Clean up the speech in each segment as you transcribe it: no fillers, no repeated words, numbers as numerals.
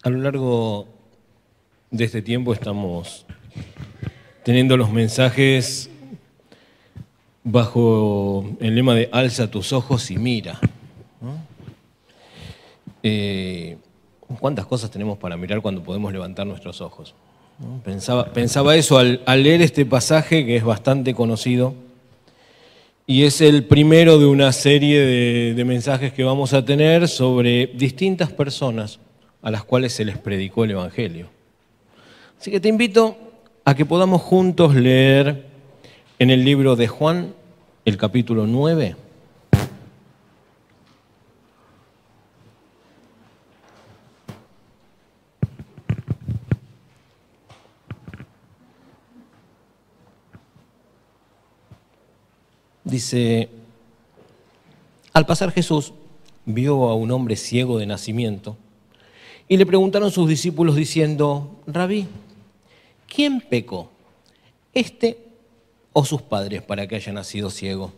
A lo largo de este tiempo estamos teniendo los mensajes bajo el lema de alza tus ojos y mira, ¿no? ¿Cuántas cosas tenemos para mirar cuando podemos levantar nuestros ojos? ¿No? Pensaba eso al leer este pasaje que es bastante conocido y es el primero de una serie de mensajes que vamos a tener sobre distintas personas a las cuales se les predicó el Evangelio. Así que te invito a que podamos juntos leer en el libro de Juan, el capítulo 9. Dice, al pasar Jesús vio a un hombre ciego de nacimiento y le preguntaron sus discípulos diciendo, Rabí, ¿quién pecó, este o sus padres, para que haya nacido ciego?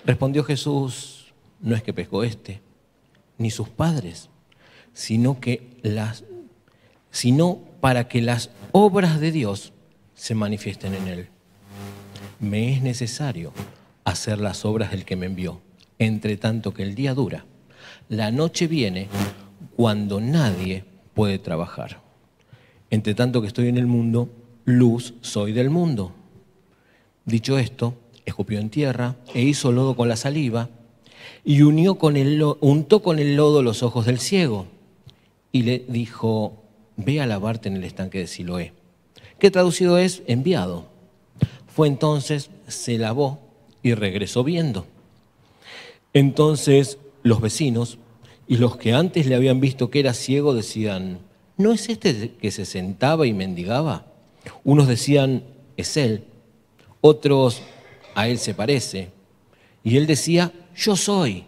Respondió Jesús, no es que pecó este, ni sus padres, sino para que las obras de Dios se manifiesten en él. Me es necesario hacer las obras del que me envió, entre tanto que el día dura. La noche viene cuando nadie puede trabajar. Entre tanto que estoy en el mundo, luz soy del mundo. Dicho esto, escupió en tierra e hizo lodo con la saliva y untó con el lodo los ojos del ciego y le dijo, ve a lavarte en el estanque de Siloé, que traducido es enviado. Fue entonces, se lavó y regresó viendo. Entonces los vecinos y los que antes le habían visto que era ciego decían, ¿no es este que se sentaba y mendigaba? Unos decían, es él. Otros, a él se parece. Y él decía, yo soy.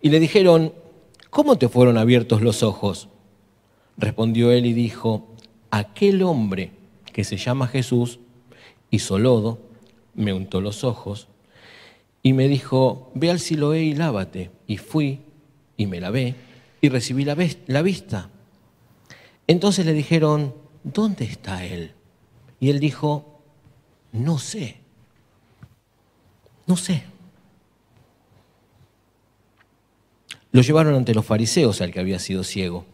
Y le dijeron, ¿cómo te fueron abiertos los ojos? Respondió él y dijo, aquel hombre que se llama Jesús hizo lodo, me untó los ojos y me dijo, ve al Siloé y lávate. Y fui y me lavé y recibí la vista. Entonces le dijeron, ¿dónde está él? Y él dijo, no sé. Lo llevaron ante los fariseos al que había sido ciego,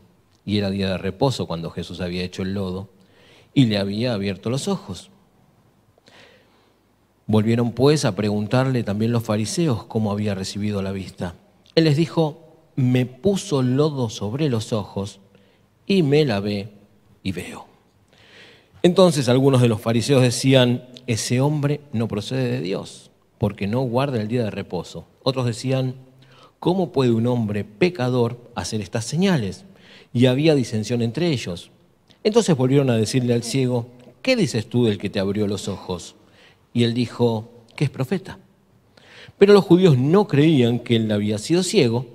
y era día de reposo cuando Jesús había hecho el lodo y le había abierto los ojos. Volvieron pues a preguntarle también los fariseos cómo había recibido la vista. Él les dijo, me puso lodo sobre los ojos y me lavé y veo. Entonces algunos de los fariseos decían, ese hombre no procede de Dios, porque no guarda el día de reposo. Otros decían, ¿cómo puede un hombre pecador hacer estas señales? Y había disensión entre ellos. Entonces volvieron a decirle al ciego, ¿qué dices tú del que te abrió los ojos? Y él dijo, que es profeta. Pero los judíos no creían que él había sido ciego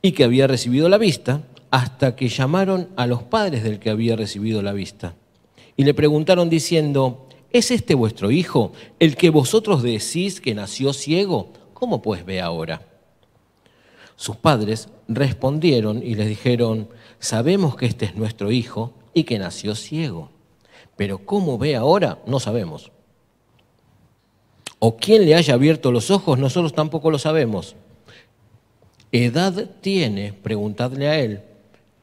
y que había recibido la vista, hasta que llamaron a los padres del que había recibido la vista. Y le preguntaron diciendo, ¿es este vuestro hijo, el que vosotros decís que nació ciego? ¿Cómo pues ve ahora? Sus padres respondieron y les dijeron, sabemos que este es nuestro hijo y que nació ciego, pero cómo ve ahora no sabemos. O quién le haya abierto los ojos, nosotros tampoco lo sabemos. ¿Edad tiene? Preguntadle a él.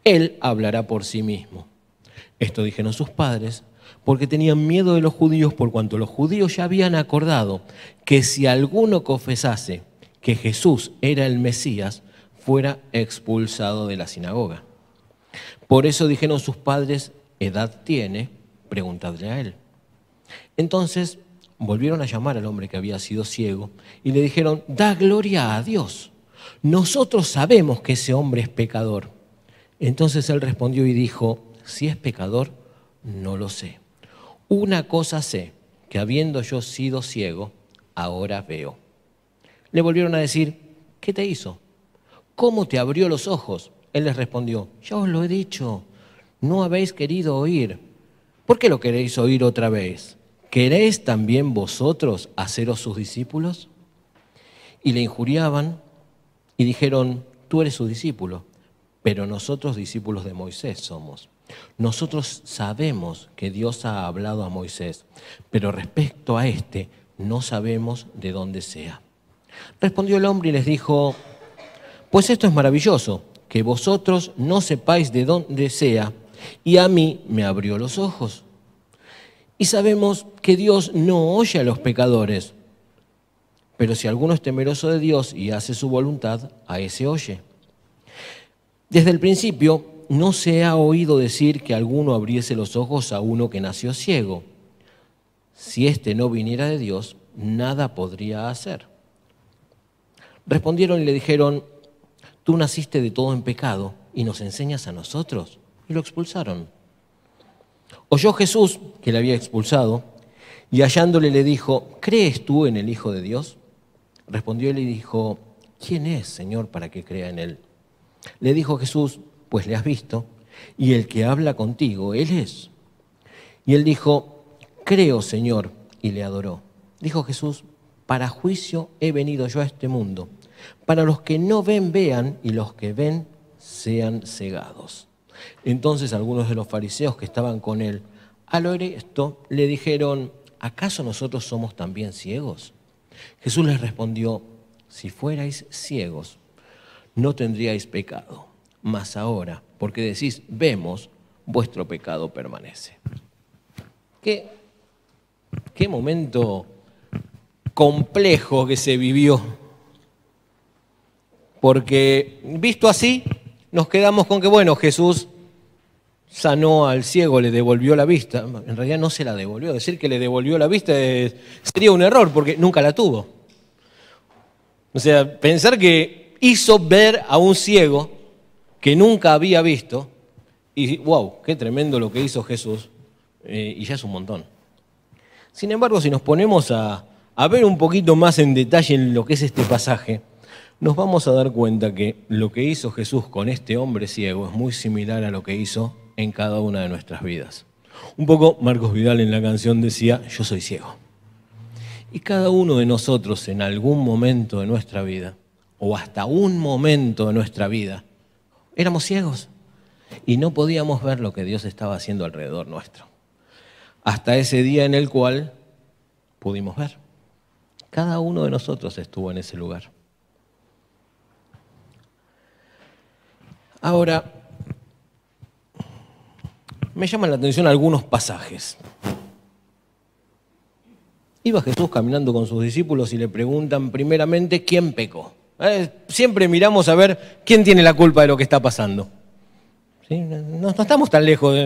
Él hablará por sí mismo. Esto dijeron sus padres porque tenían miedo de los judíos, por cuanto los judíos ya habían acordado que si alguno confesase que Jesús era el Mesías, fuera expulsado de la sinagoga. Por eso dijeron sus padres, ¿edad tiene? Preguntadle a él. Entonces volvieron a llamar al hombre que había sido ciego y le dijeron, da gloria a Dios. Nosotros sabemos que ese hombre es pecador. Entonces él respondió y dijo, si es pecador, no lo sé. Una cosa sé, que habiendo yo sido ciego, ahora veo. Le volvieron a decir, ¿qué te hizo? ¿Cómo te abrió los ojos? Él les respondió, ya os lo he dicho, no habéis querido oír. ¿Por qué lo queréis oír otra vez? ¿Queréis también vosotros haceros sus discípulos? Y le injuriaban y dijeron, tú eres su discípulo, pero nosotros discípulos de Moisés somos. Nosotros sabemos que Dios ha hablado a Moisés, pero respecto a este no sabemos de dónde sea. Respondió el hombre y les dijo: pues esto es maravilloso, que vosotros no sepáis de dónde sea, y a mí me abrió los ojos. Y sabemos que Dios no oye a los pecadores, pero si alguno es temeroso de Dios y hace su voluntad, a ese oye. Desde el principio no se ha oído decir que alguno abriese los ojos a uno que nació ciego. Si éste no viniera de Dios, nada podría hacer. Respondieron y le dijeron: tú naciste de todo en pecado y nos enseñas a nosotros. Y lo expulsaron. Oyó Jesús que le había expulsado y hallándole le dijo: ¿crees tú en el Hijo de Dios? Respondió él y dijo: ¿quién es, Señor, para que crea en él? Le dijo Jesús: pues le has visto, y el que habla contigo, él es. Y él dijo: creo, Señor, y le adoró. Dijo Jesús: para juicio he venido yo a este mundo, para los que no ven, vean, y los que ven, sean cegados. Entonces algunos de los fariseos que estaban con él, al oír esto, le dijeron: ¿acaso nosotros somos también ciegos? Jesús les respondió: si fuerais ciegos, no tendríais pecado, mas ahora, porque decís vemos, vuestro pecado permanece. ¿Qué momento complejo que se vivió? Porque visto así, nos quedamos con que, bueno, Jesús sanó al ciego, le devolvió la vista. En realidad no se la devolvió. Decir que le devolvió la vista sería un error, porque nunca la tuvo. O sea, pensar que hizo ver a un ciego que nunca había visto, y wow, qué tremendo lo que hizo Jesús, y ya es un montón. Sin embargo, si nos ponemos a ver un poquito más en detalle en lo que es este pasaje, nos vamos a dar cuenta que lo que hizo Jesús con este hombre ciego es muy similar a lo que hizo en cada una de nuestras vidas. Un poco Marcos Vidal en la canción decía: yo soy ciego. Y cada uno de nosotros en algún momento de nuestra vida, o hasta un momento de nuestra vida, éramos ciegos y no podíamos ver lo que Dios estaba haciendo alrededor nuestro. Hasta ese día en el cual pudimos ver. Cada uno de nosotros estuvo en ese lugar. Ahora, me llaman la atención algunos pasajes. Iba Jesús caminando con sus discípulos y le preguntan primeramente quién pecó. Siempre miramos a ver quién tiene la culpa de lo que está pasando. ¿Sí? No estamos tan lejos.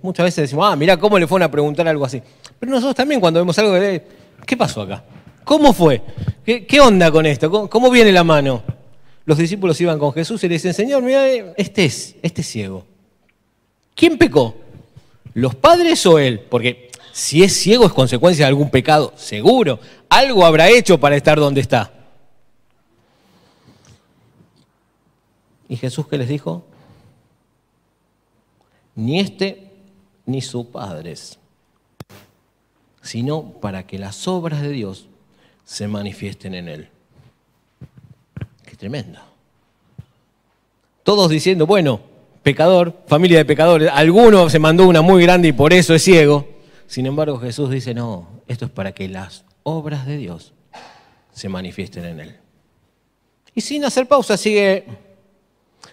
Muchas veces decimos: mirá cómo le fueron a preguntar algo así. Pero nosotros también cuando vemos algo, ¿qué pasó acá? ¿Cómo fue? ¿Qué onda con esto? ¿Cómo viene la mano? Los discípulos iban con Jesús y le dicen: Señor, mira, este es ciego. ¿Quién pecó? ¿Los padres o él? Porque si es ciego es consecuencia de algún pecado, seguro. Algo habrá hecho para estar donde está. ¿Y Jesús qué les dijo? Ni este ni sus padres, sino para que las obras de Dios se manifiesten en él. Qué tremendo. Todos diciendo: bueno, pecador, familia de pecadores, alguno se mandó una muy grande y por eso es ciego. Sin embargo, Jesús dice: no, esto es para que las obras de Dios se manifiesten en él. Y sin hacer pausa sigue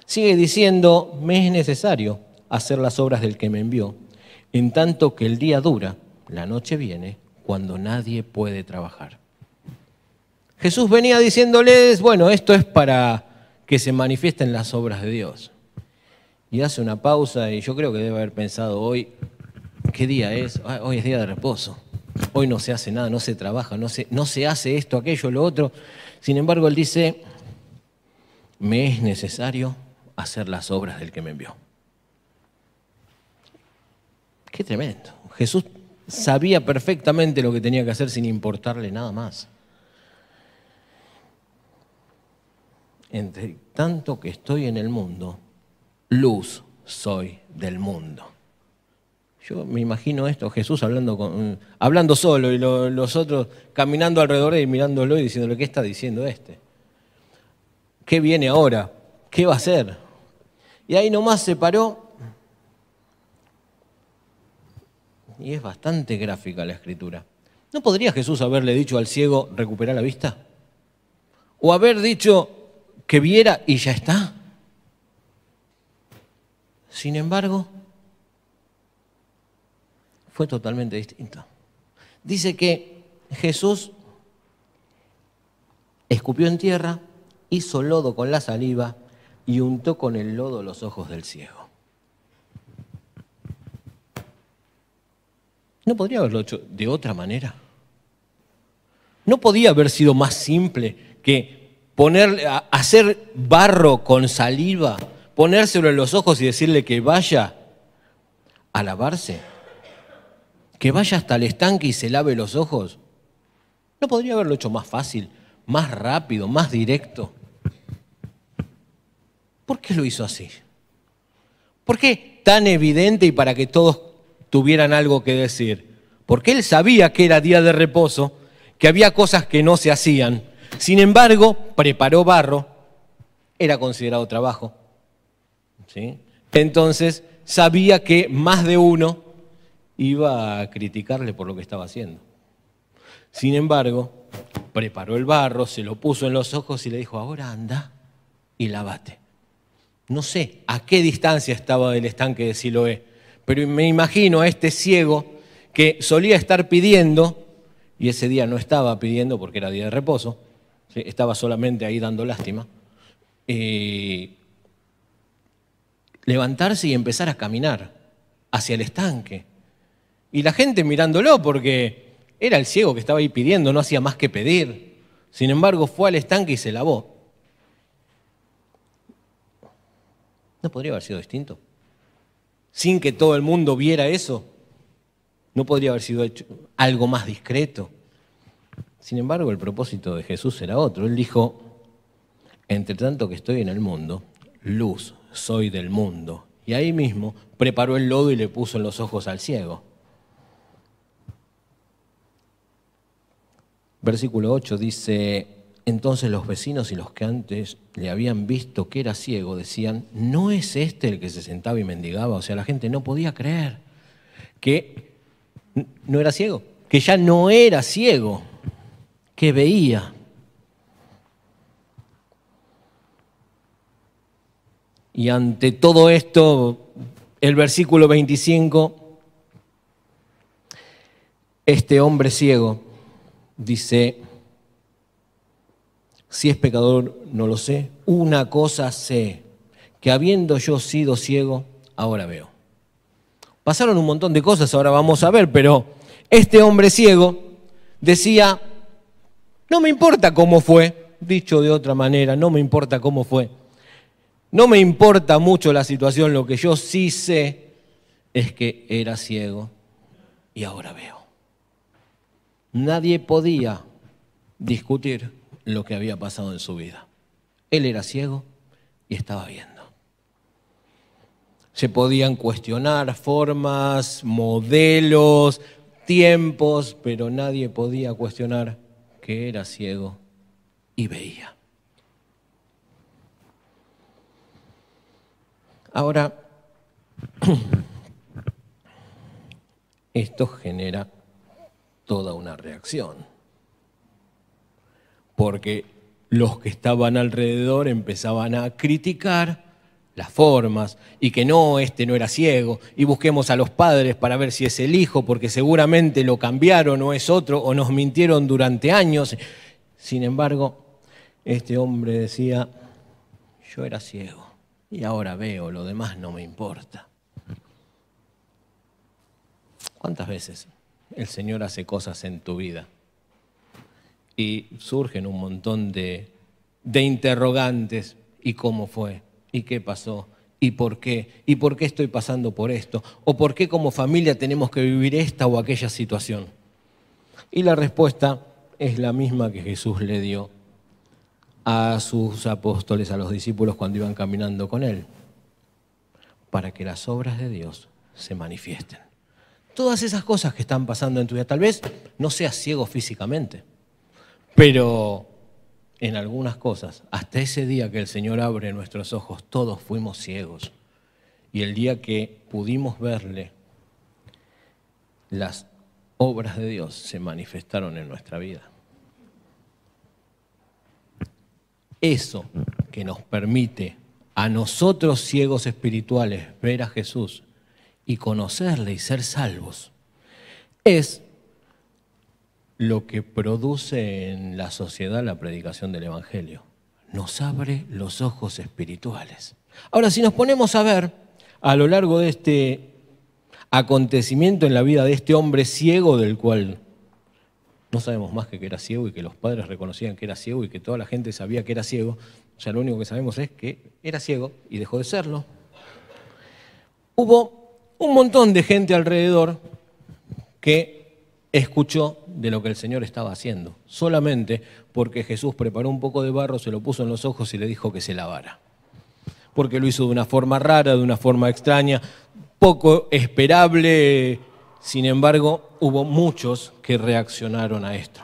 diciendo: me es necesario hacer las obras del que me envió, en tanto que el día dura, la noche viene, cuando nadie puede trabajar. Jesús venía diciéndoles: bueno, esto es para que se manifiesten las obras de Dios. Y hace una pausa y yo creo que debe haber pensado: hoy, ¿qué día es? Hoy es día de reposo. Hoy no se hace nada, no se trabaja, no se hace esto, aquello, lo otro. Sin embargo, él dice: me es necesario hacer las obras del que me envió. Qué tremendo. Jesús sabía perfectamente lo que tenía que hacer sin importarle nada más. Entre tanto que estoy en el mundo, luz soy del mundo. Yo me imagino esto, Jesús hablando solo y los otros caminando alrededor y mirándolo y diciéndole: ¿qué está diciendo este? ¿Qué viene ahora? ¿Qué va a hacer? Y ahí nomás se paró. Y es bastante gráfica la escritura. ¿No podría Jesús haberle dicho al ciego recuperar la vista? ¿O haber dicho que viera y ya está? Sin embargo, fue totalmente distinto. Dice que Jesús escupió en tierra, hizo lodo con la saliva y untó con el lodo los ojos del ciego. ¿No podría haberlo hecho de otra manera? ¿No podía haber sido más simple que hacer barro con saliva, ponérselo en los ojos y decirle que vaya a lavarse? ¿Que vaya hasta el estanque y se lave los ojos? ¿No podría haberlo hecho más fácil, más rápido, más directo? ¿Por qué lo hizo así? ¿Por qué tan evidente y para que todos tuvieran algo que decir? Porque él sabía que era día de reposo, que había cosas que no se hacían. Sin embargo, preparó barro, era considerado trabajo, ¿sí? Entonces, sabía que más de uno iba a criticarle por lo que estaba haciendo. Sin embargo, preparó el barro, se lo puso en los ojos y le dijo, ahora anda y lávate. No sé a qué distancia estaba del estanque de Siloé, pero me imagino a este ciego que solía estar pidiendo, y ese día no estaba pidiendo porque era día de reposo, ¿sí? Estaba solamente ahí dando lástima, levantarse y empezar a caminar hacia el estanque. Y la gente mirándolo porque era el ciego que estaba ahí pidiendo, no hacía más que pedir. Sin embargo, fue al estanque y se lavó. ¿No podría haber sido distinto? Sin que todo el mundo viera eso. ¿No podría haber sido hecho algo más discreto? Sin embargo, el propósito de Jesús era otro. Él dijo, entre tanto que estoy en el mundo, luz soy del mundo. Y ahí mismo preparó el lodo y le puso en los ojos al ciego. Versículo 8 dice, entonces los vecinos y los que antes le habían visto que era ciego decían, ¿no es este el que se sentaba y mendigaba? O sea, la gente no podía creer que no era ciego, que ya no era ciego, que veía. Y ante todo esto, el versículo 25, este hombre ciego dice, si es pecador no lo sé, una cosa sé, que habiendo yo sido ciego, ahora veo. Pasaron un montón de cosas, ahora vamos a ver, pero este hombre ciego decía, no me importa cómo fue, dicho de otra manera, no me importa cómo fue, no me importa mucho la situación, lo que yo sí sé es que era ciego y ahora veo. Nadie podía discutir lo que había pasado en su vida. Él era ciego y estaba viendo. Se podían cuestionar formas, modelos, tiempos, pero nadie podía cuestionar que era ciego y veía. Ahora, esto genera toda una reacción, porque los que estaban alrededor empezaban a criticar las formas y que no, este no era ciego, y busquemos a los padres para ver si es el hijo, porque seguramente lo cambiaron o es otro, o nos mintieron durante años. Sin embargo, este hombre decía, yo era ciego y ahora veo, lo demás no me importa. ¿Cuántas veces el Señor hace cosas en tu vida y surgen un montón de interrogantes? ¿Y cómo fue? ¿Y qué pasó? ¿Y por qué? ¿Y por qué estoy pasando por esto? ¿O por qué como familia tenemos que vivir esta o aquella situación? Y la respuesta es la misma que Jesús le dio a sus apóstoles, a los discípulos cuando iban caminando con Él, para que las obras de Dios se manifiesten. Todas esas cosas que están pasando en tu vida, tal vez no seas ciego físicamente, pero en algunas cosas. Hasta ese día que el Señor abre nuestros ojos, todos fuimos ciegos. Y el día que pudimos verle, las obras de Dios se manifestaron en nuestra vida. Eso que nos permite a nosotros ciegos espirituales ver a Jesús y conocerle y ser salvos, es lo que produce en la sociedad la predicación del Evangelio. Nos abre los ojos espirituales. Ahora, si nos ponemos a ver a lo largo de este acontecimiento en la vida de este hombre ciego, del cual no sabemos más que era ciego y que los padres reconocían que era ciego y que toda la gente sabía que era ciego, o sea, lo único que sabemos es que era ciego y dejó de serlo. Hubo un montón de gente alrededor que escuchó de lo que el Señor estaba haciendo, solamente porque Jesús preparó un poco de barro, se lo puso en los ojos y le dijo que se lavara. Porque lo hizo de una forma rara, de una forma extraña, poco esperable. Sin embargo, hubo muchos que reaccionaron a esto.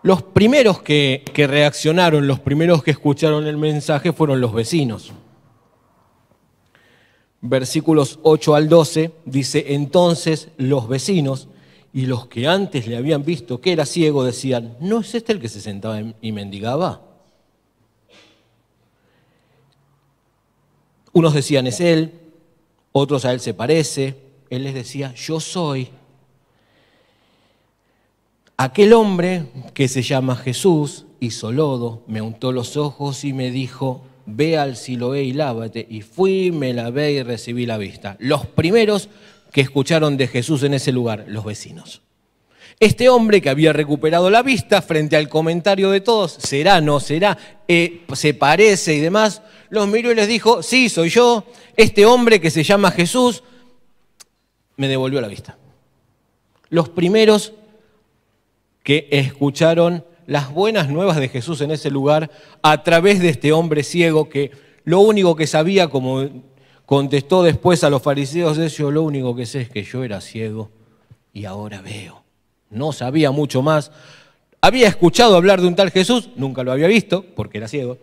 Los primeros que reaccionaron, los primeros que escucharon el mensaje fueron los vecinos. Versículos 8 al 12 dice: entonces los vecinos y los que antes le habían visto que era ciego decían: ¿no es este el que se sentaba y mendigaba? Unos decían: es él, otros: a él se parece. Él les decía: yo soy. Aquel hombre que se llama Jesús hizo lodo, me untó los ojos y me dijo: ve al Siloé y lávate. Y fui, me lavé y recibí la vista. Los primeros que escucharon de Jesús en ese lugar, los vecinos. Este hombre que había recuperado la vista frente al comentario de todos, será, no será, se parece y demás, los miró y les dijo: sí, soy yo. Este hombre que se llama Jesús me devolvió la vista. Los primeros que escucharon las buenas nuevas de Jesús en ese lugar a través de este hombre ciego que lo único que sabía, como contestó después a los fariseos, es: yo lo único que sé es que yo era ciego y ahora veo. No sabía mucho más. Había escuchado hablar de un tal Jesús, nunca lo había visto porque era ciego.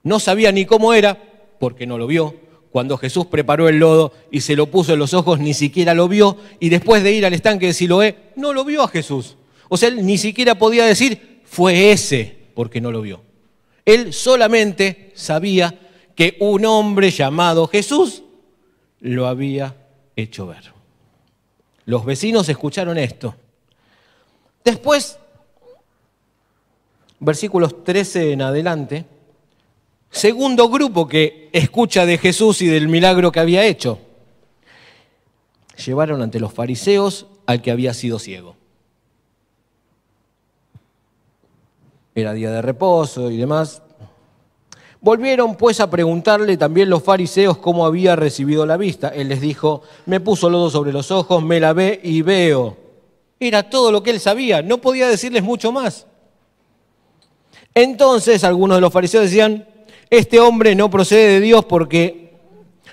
No sabía ni cómo era porque no lo vio. Cuando Jesús preparó el lodo y se lo puso en los ojos, ni siquiera lo vio. Y después de ir al estanque de Siloé, no lo vio a Jesús. O sea, él ni siquiera podía decir: fue ese, porque no lo vio. Él solamente sabía que un hombre llamado Jesús lo había hecho ver. Los vecinos escucharon esto. Después, versículos 13 en adelante, segundo grupo que escucha de Jesús y del milagro que había hecho. Llevaron ante los fariseos al que había sido ciego. Era día de reposo y demás. Volvieron pues a preguntarle también los fariseos cómo había recibido la vista. Él les dijo: me puso lodo sobre los ojos, me lavé y veo. Era todo lo que él sabía, no podía decirles mucho más. Entonces algunos de los fariseos decían: este hombre no procede de Dios porque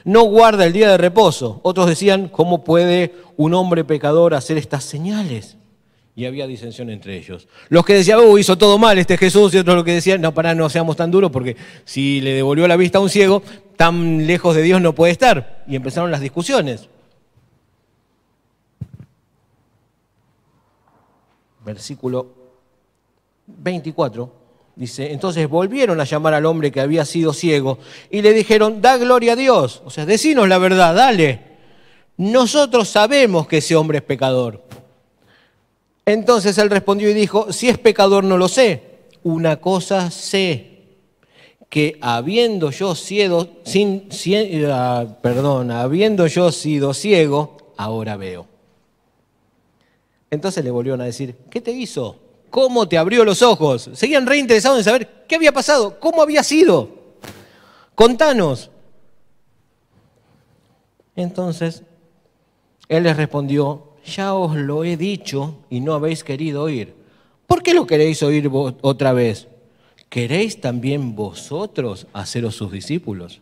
no guarda el día de reposo. Otros decían: ¿cómo puede un hombre pecador hacer estas señales? Y había disensión entre ellos. Los que decían: hizo todo mal este Jesús, y otros los que decían: no seamos tan duros, porque si le devolvió la vista a un ciego, tan lejos de Dios no puede estar. Y empezaron las discusiones. Versículo 24 dice: entonces volvieron a llamar al hombre que había sido ciego y le dijeron: da gloria a Dios, o sea, decinos la verdad, dale. Nosotros sabemos que ese hombre es pecador. Entonces él respondió y dijo: si es pecador no lo sé. Una cosa sé, que habiendo yo sido ciego, ahora veo. Entonces le volvieron a decir: ¿qué te hizo? ¿Cómo te abrió los ojos? Seguían reinteresados en saber qué había pasado, cómo había sido. Contanos. Entonces él les respondió: ya os lo he dicho y no habéis querido oír. ¿Por qué lo queréis oír otra vez? ¿Queréis también vosotros haceros sus discípulos?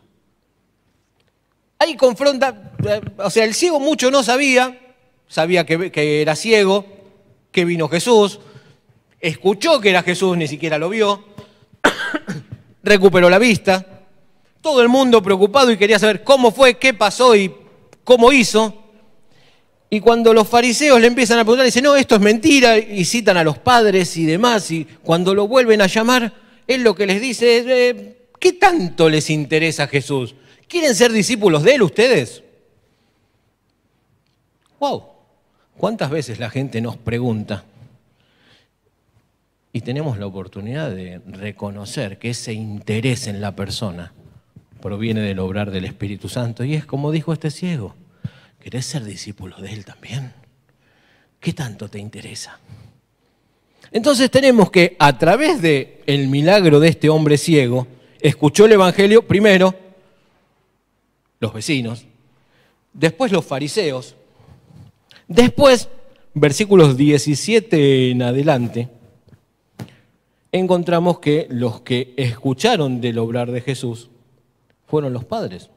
Ahí confronta, o sea, el ciego mucho no sabía que era ciego, que vino Jesús, escuchó que era Jesús, ni siquiera lo vio, recuperó la vista, todo el mundo preocupado y quería saber cómo fue, qué pasó y cómo hizo. Y cuando los fariseos le empiezan a preguntar, dicen, no, esto es mentira, y citan a los padres y demás, y cuando lo vuelven a llamar, él lo que les dice es, ¿qué tanto les interesa a Jesús? ¿Quieren ser discípulos de él ustedes? ¡Wow! ¿Cuántas veces la gente nos pregunta? Y tenemos la oportunidad de reconocer que ese interés en la persona proviene del obrar del Espíritu Santo. Y es como dijo este ciego, ¿querés ser discípulo de él también? ¿Qué tanto te interesa? Entonces tenemos que, a través del milagro de este hombre ciego, escuchó el Evangelio primero los vecinos, después los fariseos, después, versículos 17 en adelante, encontramos que los que escucharon del obrar de Jesús fueron los padres.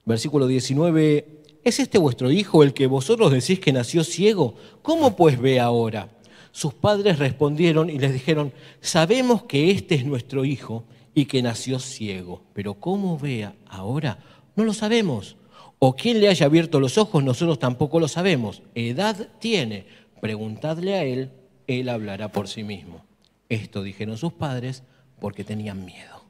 Versículo 19, ¿es este vuestro hijo el que vosotros decís que nació ciego? ¿Cómo pues ve ahora? Sus padres respondieron y les dijeron, sabemos que este es nuestro hijo y que nació ciego, pero ¿cómo ve ahora? No lo sabemos. O quién le haya abierto los ojos, nosotros tampoco lo sabemos. Edad tiene, preguntadle a él, él hablará por sí mismo. Esto dijeron sus padres porque tenían miedo.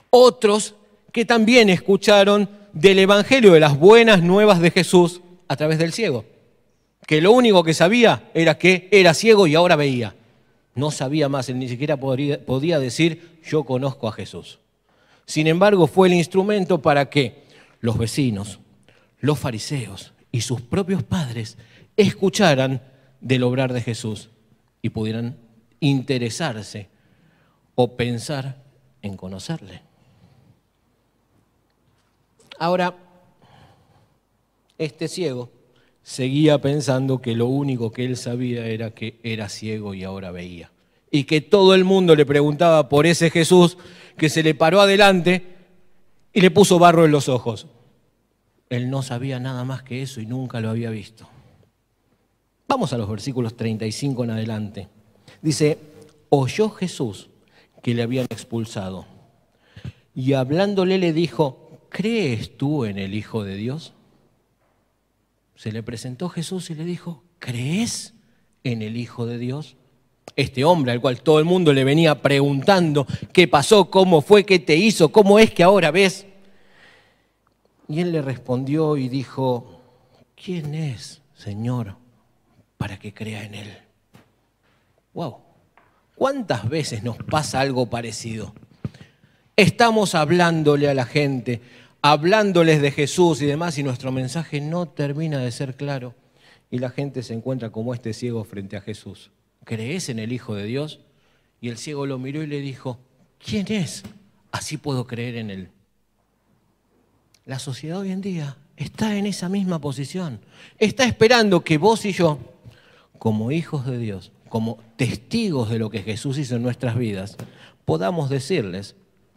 Otros que también escucharon del Evangelio de las buenas nuevas de Jesús a través del ciego, que lo único que sabía era que era ciego y ahora veía. No sabía más, él ni siquiera podía decir, yo conozco a Jesús. Sin embargo, fue el instrumento para que los vecinos, los fariseos y sus propios padres escucharan del obrar de Jesús y pudieran interesarse o pensar en conocerle. Ahora, este ciego seguía pensando que lo único que él sabía era que era ciego y ahora veía. Y que todo el mundo le preguntaba por ese Jesús que se le paró adelante y le puso barro en los ojos. Él no sabía nada más que eso y nunca lo había visto. Vamos a los versículos 35 en adelante. Dice, oyó Jesús que le habían expulsado y hablándole le dijo, ¿crees tú en el Hijo de Dios? Se le presentó Jesús y le dijo, ¿crees en el Hijo de Dios? Este hombre al cual todo el mundo le venía preguntando qué pasó, cómo fue, qué te hizo, cómo es que ahora ves. Y él le respondió y dijo, ¿quién es, Señor, para que crea en él? ¡Wow! ¿Cuántas veces nos pasa algo parecido? Estamos hablándole a la gente, hablándoles de Jesús y demás, y nuestro mensaje no termina de ser claro. Y la gente se encuentra como este ciego frente a Jesús. ¿Crees en el Hijo de Dios? Y el ciego lo miró y le dijo, ¿quién es? Así puedo creer en él. La sociedad hoy en día está en esa misma posición. Está esperando que vos y yo, como hijos de Dios, como testigos de lo que Jesús hizo en nuestras vidas, podamos decirles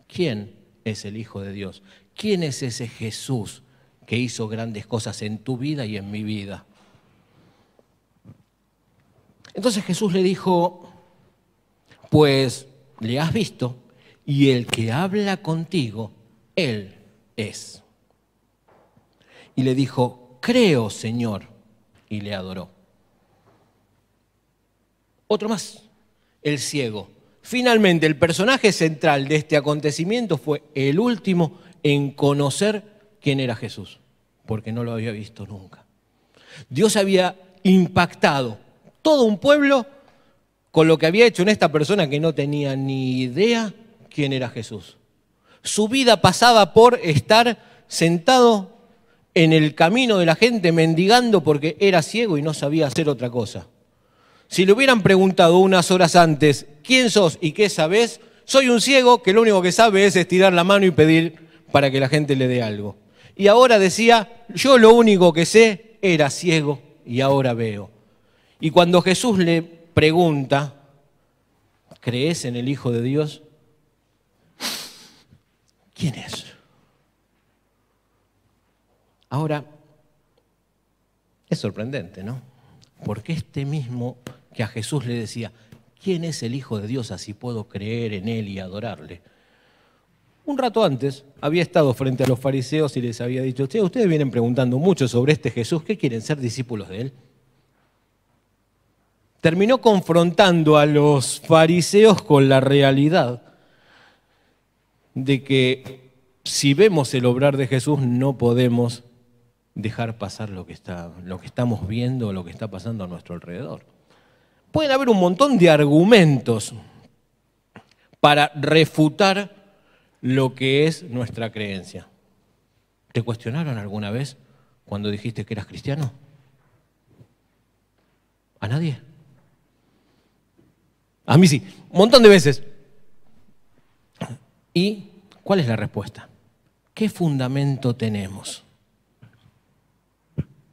quién es el Hijo de Dios. ¿Quién es ese Jesús que hizo grandes cosas en tu vida y en mi vida? Entonces Jesús le dijo, pues le has visto y el que habla contigo, Él es. Y le dijo, creo, Señor, y le adoró. Otro más, el ciego. Finalmente, el personaje central de este acontecimiento fue el último en conocer quién era Jesús, porque no lo había visto nunca. Dios había impactado todo un pueblo con lo que había hecho en esta persona que no tenía ni idea quién era Jesús. Su vida pasaba por estar sentado en el camino de la gente mendigando porque era ciego y no sabía hacer otra cosa. Si le hubieran preguntado unas horas antes, ¿quién sos y qué sabés? Soy un ciego que lo único que sabe es estirar la mano y pedir para que la gente le dé algo. Y ahora decía, yo lo único que sé era ciego y ahora veo. Y cuando Jesús le pregunta, ¿crees en el Hijo de Dios? ¿Quién es? Ahora, es sorprendente, ¿no? Porque este mismo que a Jesús le decía, ¿quién es el Hijo de Dios así puedo creer en Él y adorarle? Un rato antes había estado frente a los fariseos y les había dicho, ustedes vienen preguntando mucho sobre este Jesús, ¿qué quieren ser discípulos de Él? Terminó confrontando a los fariseos con la realidad de que si vemos el obrar de Jesús no podemos dejar pasar lo que estamos viendo, lo que está pasando a nuestro alrededor. Pueden haber un montón de argumentos para refutar lo que es nuestra creencia. ¿Te cuestionaron alguna vez cuando dijiste que eras cristiano? ¿A nadie? A mí sí, un montón de veces. ¿Y cuál es la respuesta? ¿Qué fundamento tenemos?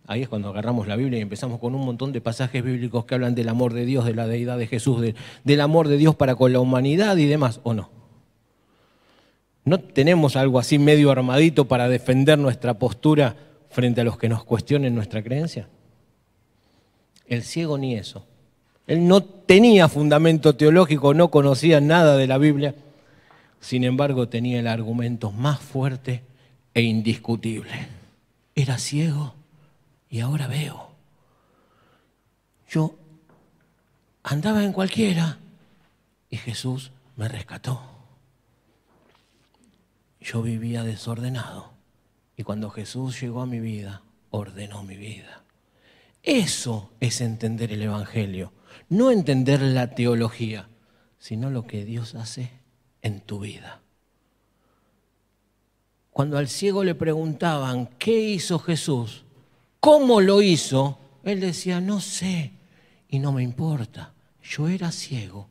Ahí es cuando agarramos la Biblia y empezamos con un montón de pasajes bíblicos que hablan del amor de Dios, de la deidad de Jesús, del amor de Dios para con la humanidad y demás, ¿o no? ¿No tenemos algo así medio armadito para defender nuestra postura frente a los que nos cuestionen nuestra creencia? El ciego ni eso. Él no tenía fundamento teológico, no conocía nada de la Biblia, sin embargo tenía el argumento más fuerte e indiscutible. Era ciego y ahora veo. Yo andaba en cualquiera y Jesús me rescató. Yo vivía desordenado y cuando Jesús llegó a mi vida, ordenó mi vida. Eso es entender el Evangelio, no entender la teología, sino lo que Dios hace en tu vida. Cuando al ciego le preguntaban, ¿qué hizo Jesús? ¿Cómo lo hizo? Él decía, no sé y no me importa. Yo era ciego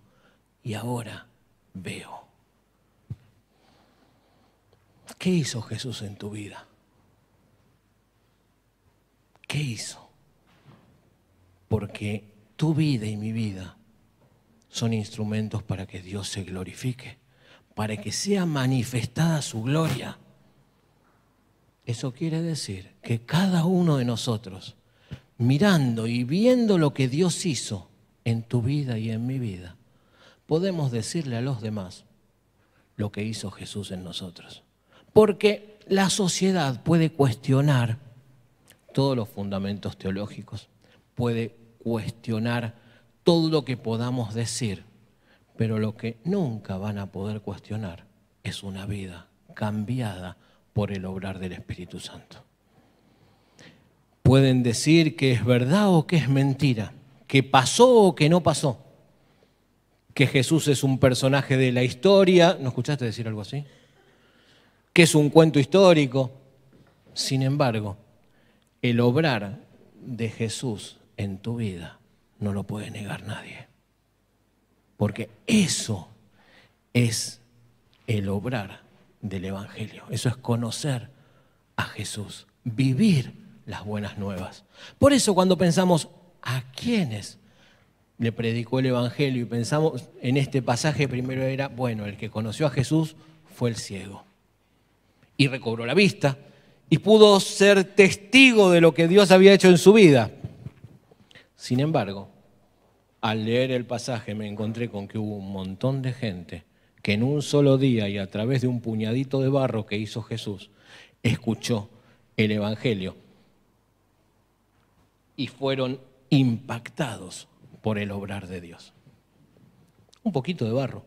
y ahora veo. ¿Qué hizo Jesús en tu vida? ¿Qué hizo? Porque tu vida y mi vida son instrumentos para que Dios se glorifique, para que sea manifestada su gloria. Eso quiere decir que cada uno de nosotros, mirando y viendo lo que Dios hizo en tu vida y en mi vida, podemos decirle a los demás lo que hizo Jesús en nosotros. Porque la sociedad puede cuestionar todos los fundamentos teológicos, puede cuestionar todo lo que podamos decir, pero lo que nunca van a poder cuestionar es una vida cambiada por el obrar del Espíritu Santo. Pueden decir que es verdad o que es mentira, que pasó o que no pasó, que Jesús es un personaje de la historia. ¿No escuchaste decir algo así? Que es un cuento histórico. Sin embargo, el obrar de Jesús en tu vida no lo puede negar nadie. Porque eso es el obrar del Evangelio. Eso es conocer a Jesús, vivir las buenas nuevas. Por eso cuando pensamos a quiénes le predicó el Evangelio y pensamos en este pasaje, primero era, bueno, el que conoció a Jesús fue el ciego. Y recobró la vista y pudo ser testigo de lo que Dios había hecho en su vida. Sin embargo, al leer el pasaje me encontré con que hubo un montón de gente que en un solo día y a través de un puñadito de barro que hizo Jesús, escuchó el Evangelio y fueron impactados por el obrar de Dios. Un poquito de barro.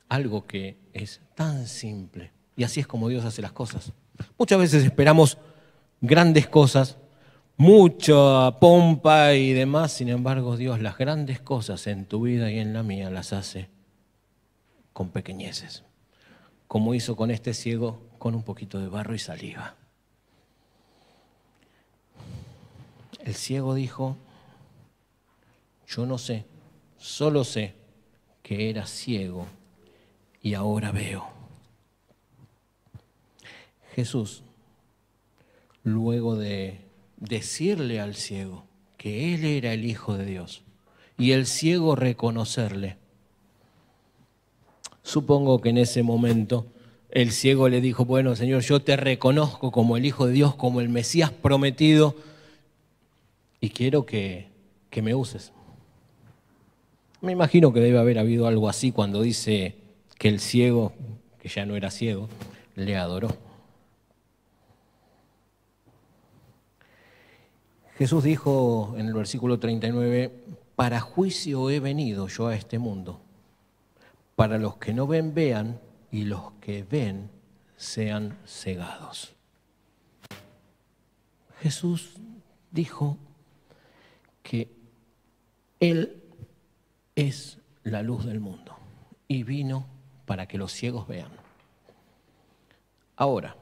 Algo que es tan simple. Y así es como Dios hace las cosas. Muchas veces esperamos grandes cosas, mucha pompa y demás. Sin embargo, Dios las grandes cosas en tu vida y en la mía las hace con pequeñeces. Como hizo con este ciego, con un poquito de barro y saliva. El ciego dijo, yo no sé, solo sé que era ciego y ahora veo. Jesús, luego de decirle al ciego que él era el Hijo de Dios y el ciego reconocerle, supongo que en ese momento el ciego le dijo, bueno, Señor, yo te reconozco como el Hijo de Dios, como el Mesías prometido, y quiero que me uses. Me imagino que debe haber habido algo así cuando dice que el ciego, que ya no era ciego, le adoró. Jesús dijo en el versículo 39, para juicio he venido yo a este mundo, para los que no ven, vean, y los que ven, sean cegados. Jesús dijo que Él es la luz del mundo y vino para que los ciegos vean. Ahora,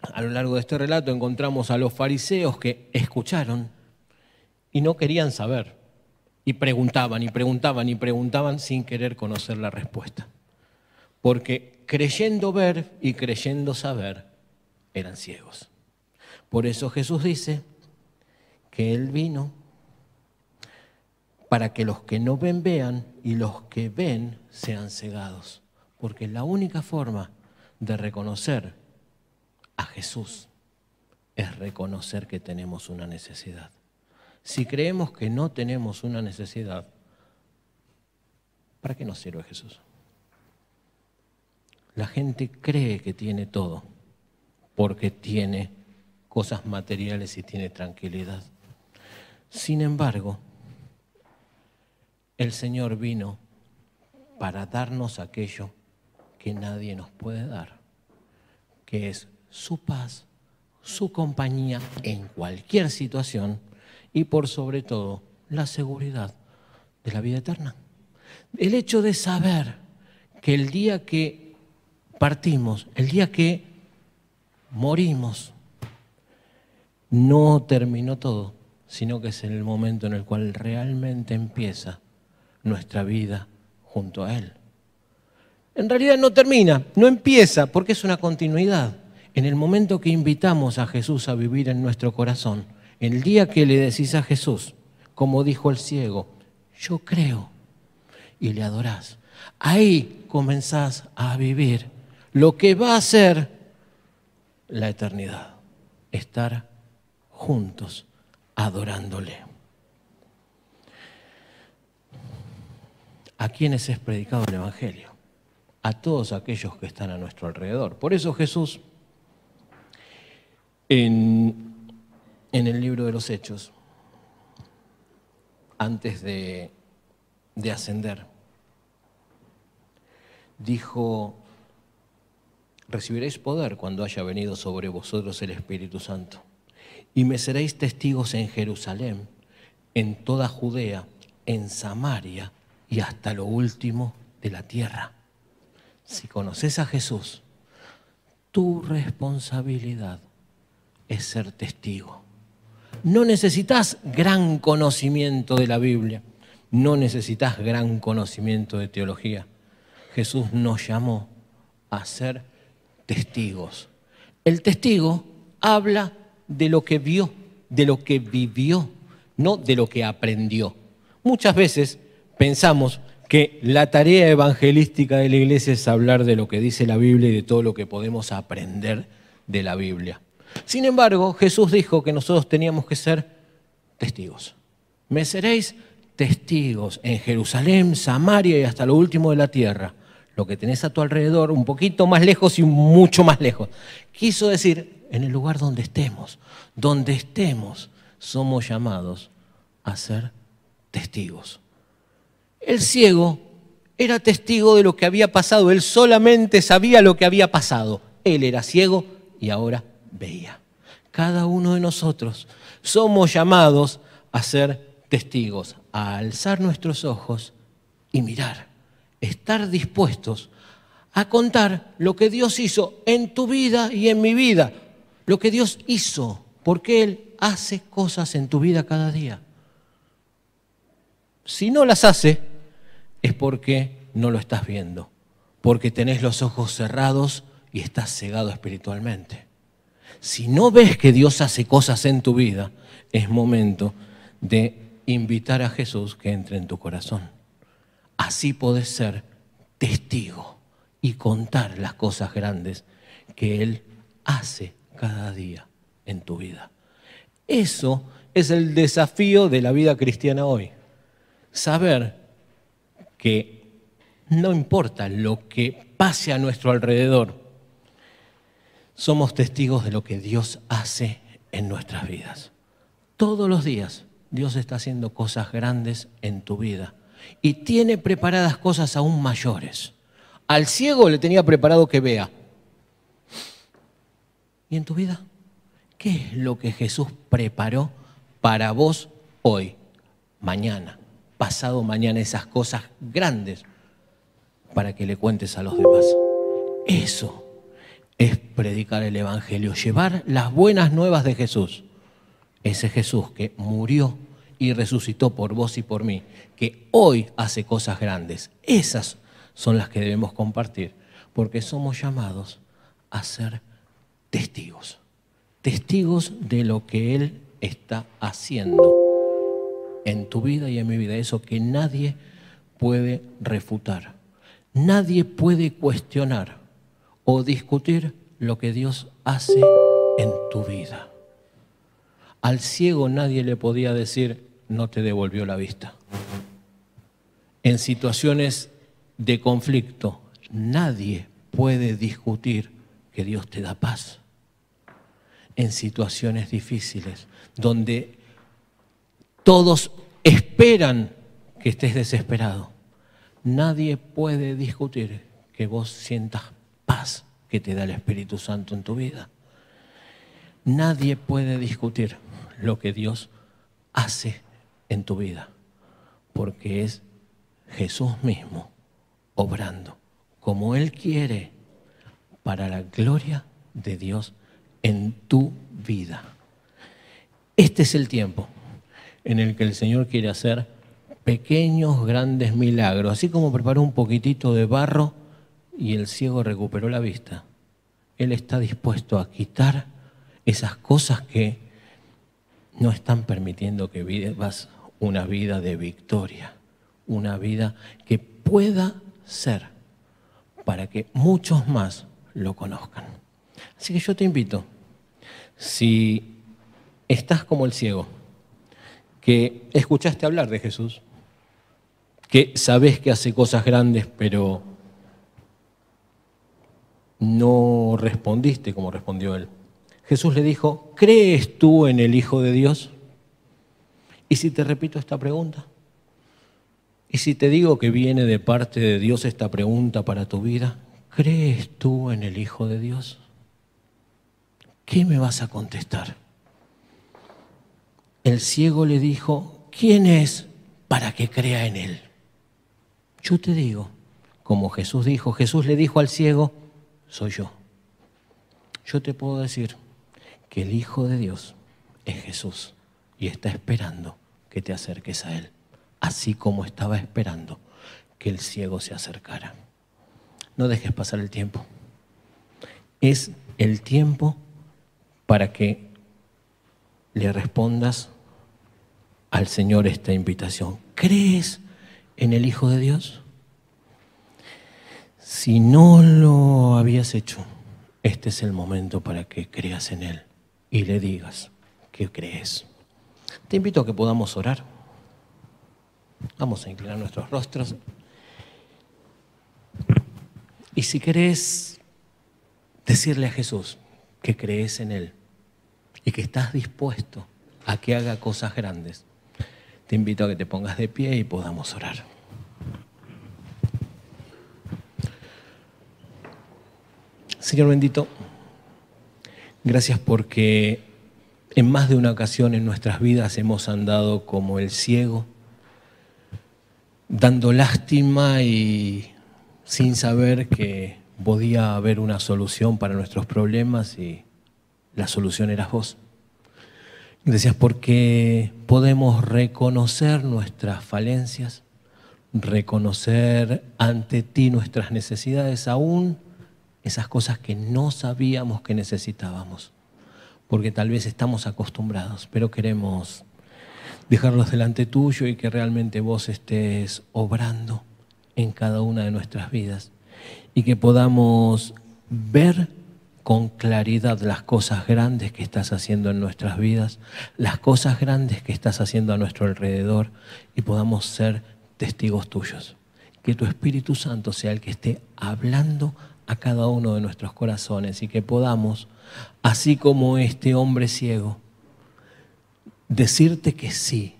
a lo largo de este relato encontramos a los fariseos que escucharon y no querían saber, y preguntaban y preguntaban y preguntaban sin querer conocer la respuesta. Porque creyendo ver y creyendo saber, eran ciegos. Por eso Jesús dice que Él vino para que los que no ven vean y los que ven sean cegados. Porque la única forma de reconocer a Jesús es reconocer que tenemos una necesidad. Si creemos que no tenemos una necesidad, ¿para qué nos sirve Jesús? La gente cree que tiene todo porque tiene cosas materiales y tiene tranquilidad. Sin embargo, el Señor vino para darnos aquello que nadie nos puede dar, que es su paz, su compañía en cualquier situación y por sobre todo la seguridad de la vida eterna. El hecho de saber que el día que partimos, el día que morimos, no terminó todo, sino que es el momento en el cual realmente empieza nuestra vida junto a Él. En realidad no termina, no empieza, porque es una continuidad. En el momento que invitamos a Jesús a vivir en nuestro corazón, el día que le decís a Jesús, como dijo el ciego, yo creo, y le adorás, ahí comenzás a vivir lo que va a ser la eternidad, estar juntos adorándole. ¿A quiénes es predicado el Evangelio? A todos aquellos que están a nuestro alrededor. Por eso Jesús, en el libro de los Hechos, antes de ascender, dijo, recibiréis poder cuando haya venido sobre vosotros el Espíritu Santo, y me seréis testigos en Jerusalén, en toda Judea, en Samaria y hasta lo último de la tierra. Si conoces a Jesús, tu responsabilidad es ser testigo. No necesitas gran conocimiento de la Biblia, no necesitas gran conocimiento de teología. Jesús nos llamó a ser testigos. El testigo habla de lo que vio, de lo que vivió, no de lo que aprendió. Muchas veces pensamos que la tarea evangelística de la iglesia es hablar de lo que dice la Biblia y de todo lo que podemos aprender de la Biblia. Sin embargo, Jesús dijo que nosotros teníamos que ser testigos. Me seréis testigos en Jerusalén, Samaria y hasta lo último de la tierra. Lo que tenés a tu alrededor, un poquito más lejos y mucho más lejos. Quiso decir, en el lugar donde estemos, somos llamados a ser testigos. El ciego era testigo de lo que había pasado, él solamente sabía lo que había pasado. Él era ciego y ahora veía. Cada uno de nosotros somos llamados a ser testigos, a alzar nuestros ojos y mirar, estar dispuestos a contar lo que Dios hizo en tu vida y en mi vida, lo que Dios hizo, porque Él hace cosas en tu vida cada día. Si no las hace, es porque no lo estás viendo, porque tenés los ojos cerrados y estás cegado espiritualmente. Si no ves que Dios hace cosas en tu vida, es momento de invitar a Jesús que entre en tu corazón. Así podés ser testigo y contar las cosas grandes que Él hace cada día en tu vida. Eso es el desafío de la vida cristiana hoy. Saber que no importa lo que pase a nuestro alrededor, somos testigos de lo que Dios hace en nuestras vidas. Todos los días Dios está haciendo cosas grandes en tu vida y tiene preparadas cosas aún mayores. Al ciego le tenía preparado que vea. ¿Y en tu vida? ¿Qué es lo que Jesús preparó para vos hoy, mañana, pasado mañana, esas cosas grandes para que le cuentes a los demás? Eso es predicar el Evangelio, llevar las buenas nuevas de Jesús. Ese Jesús que murió y resucitó por vos y por mí, que hoy hace cosas grandes. Esas son las que debemos compartir, porque somos llamados a ser testigos. Testigos de lo que Él está haciendo en tu vida y en mi vida. Eso que nadie puede refutar. Nadie puede cuestionar o discutir lo que Dios hace en tu vida. Al ciego nadie le podía decir, no te devolvió la vista. En situaciones de conflicto, nadie puede discutir que Dios te da paz. En situaciones difíciles, donde todos esperan que estés desesperado, nadie puede discutir que vos sientas paz que te da el Espíritu Santo en tu vida. Nadie puede discutir lo que Dios hace en tu vida, porque es Jesús mismo obrando como Él quiere para la gloria de Dios en tu vida. Este es el tiempo en el que el Señor quiere hacer pequeños, grandes milagros, así como preparó un poquitito de barro y el ciego recuperó la vista. Él está dispuesto a quitar esas cosas que no están permitiendo que vivas una vida de victoria, una vida que pueda ser para que muchos más lo conozcan. Así que yo te invito, si estás como el ciego, que escuchaste hablar de Jesús, que sabés que hace cosas grandes, pero no respondiste como respondió él. Jesús le dijo, ¿crees tú en el Hijo de Dios? Y si te repito esta pregunta, y si te digo que viene de parte de Dios esta pregunta para tu vida, ¿crees tú en el Hijo de Dios? ¿Qué me vas a contestar? El ciego le dijo, ¿quién es para que crea en él? Yo te digo, como Jesús dijo, Jesús le dijo al ciego, soy yo. Yo te puedo decir que el Hijo de Dios es Jesús y está esperando que te acerques a Él, así como estaba esperando que el ciego se acercara. No dejes pasar el tiempo. Es el tiempo para que le respondas al Señor esta invitación. ¿Crees en el Hijo de Dios? Si no lo habías hecho, este es el momento para que creas en Él y le digas que crees. Te invito a que podamos orar. Vamos a inclinar nuestros rostros. Y si querés decirle a Jesús que crees en Él y que estás dispuesto a que haga cosas grandes, te invito a que te pongas de pie y podamos orar. Señor bendito, gracias porque en más de una ocasión en nuestras vidas hemos andado como el ciego, dando lástima y sin saber que podía haber una solución para nuestros problemas y la solución eras vos. Gracias porque podemos reconocer nuestras falencias, reconocer ante ti nuestras necesidades, aún esas cosas que no sabíamos que necesitábamos, porque tal vez estamos acostumbrados, pero queremos dejarlos delante tuyo y que realmente vos estés obrando en cada una de nuestras vidas y que podamos ver con claridad las cosas grandes que estás haciendo en nuestras vidas, las cosas grandes que estás haciendo a nuestro alrededor y podamos ser testigos tuyos. Que tu Espíritu Santo sea el que esté hablando a cada uno de nuestros corazones y que podamos, así como este hombre ciego, decirte que sí,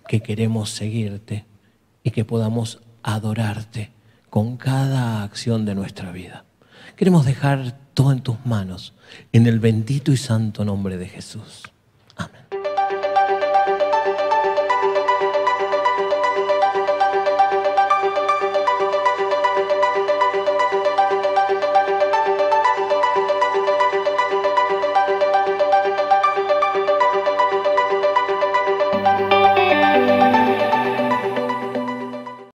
que queremos seguirte y que podamos adorarte con cada acción de nuestra vida. Queremos dejar todo en tus manos, en el bendito y santo nombre de Jesús.